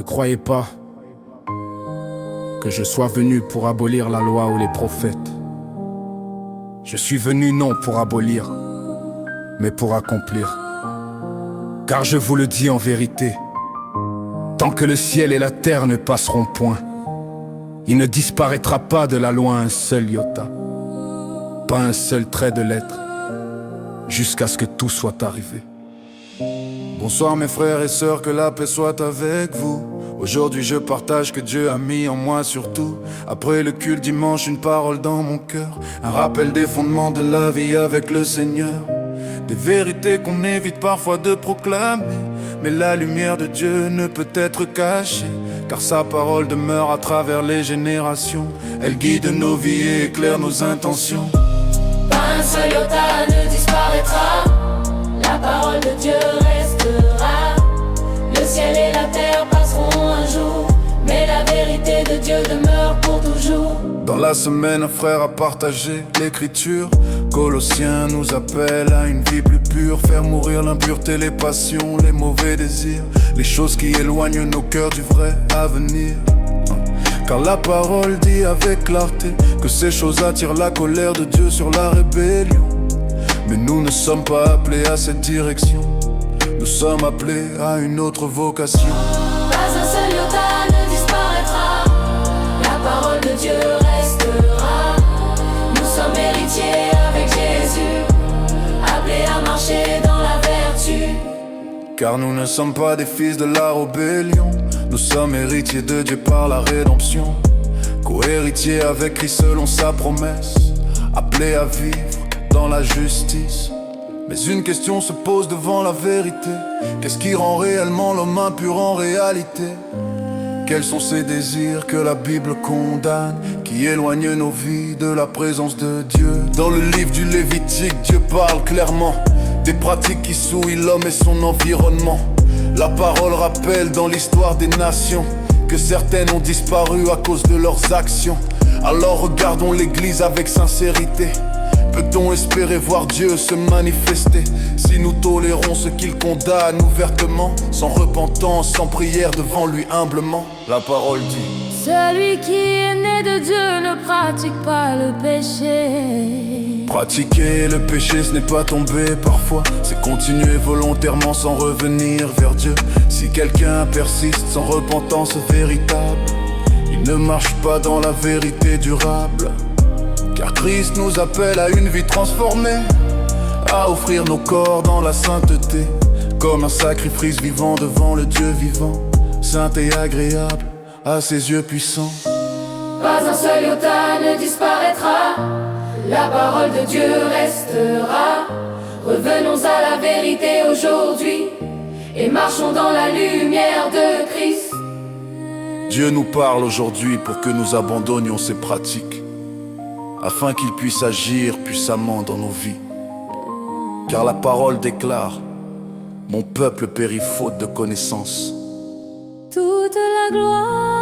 Ne croyez pas que je sois venu pour abolir la loi ou les prophètes. Je suis venu non pour abolir, mais pour accomplir. Car je vous le dis en vérité, tant que le ciel et la terre ne passeront point, il ne disparaîtra pas de la loi un seul iota, pas un seul trait de lettre, jusqu'à ce que tout soit arrivé. Bonsoir mes frères et sœurs, que la paix soit avec vous. Aujourd'hui je partage que Dieu a mis en moi surtout. Après le culte dimanche, une parole dans mon cœur, un rappel des fondements de la vie avec le Seigneur. Des vérités qu'on évite parfois de proclamer, mais la lumière de Dieu ne peut être cachée, car sa parole demeure à travers les générations. Elle guide nos vies et éclaire nos intentions. Pas un seul iota ne disparaîtra, la parole de Dieu restera. Le ciel et la terre passeront un jour, mais la vérité de Dieu demeure pour toujours. Dans la semaine, un frère a partagé l'écriture. Colossiens nous appelle à une vie plus pure, faire mourir l'impureté, les passions, les mauvais désirs, les choses qui éloignent nos cœurs du vrai avenir. Car la parole dit avec clarté que ces choses attirent la colère de Dieu sur la rébellion. Mais nous ne sommes pas appelés à cette direction, nous sommes appelés à une autre vocation. Pas un seul iota ne disparaîtra, la parole de Dieu restera. Nous sommes héritiers avec Jésus, appelés à marcher dans la vertu. Car nous ne sommes pas des fils de la rébellion, nous sommes héritiers de Dieu par la rédemption. Co-héritiers avec Christ selon sa promesse, appelés à vivre dans la justice. Mais une question se pose devant la vérité: qu'est-ce qui rend réellement l'homme impur en réalité? Quels sont ces désirs que la Bible condamne, qui éloignent nos vies de la présence de Dieu? Dans le livre du Lévitique, Dieu parle clairement des pratiques qui souillent l'homme et son environnement. La parole rappelle dans l'histoire des nations que certaines ont disparu à cause de leurs actions. Alors regardons l'Église avec sincérité. Peut-on espérer voir Dieu se manifester si nous tolérons ce qu'il condamne ouvertement, sans repentance, sans prière devant lui humblement? La parole dit: celui qui est né de Dieu ne pratique pas le péché. Pratiquer le péché, ce n'est pas tomber parfois, c'est continuer volontairement sans revenir vers Dieu. Si quelqu'un persiste sans repentance véritable, il ne marche pas dans la vérité durable. Car Christ nous appelle à une vie transformée, à offrir nos corps dans la sainteté, comme un sacrifice vivant devant le Dieu vivant, saint et agréable à ses yeux puissants. Pas un seul iota ne disparaîtra, la parole de Dieu restera. Revenons à la vérité aujourd'hui et marchons dans la lumière de Christ. Dieu nous parle aujourd'hui pour que nous abandonnions ces pratiques, afin qu'il puisse agir puissamment dans nos vies. Car la parole déclare: mon peuple périt faute de connaissance. Toute la gloire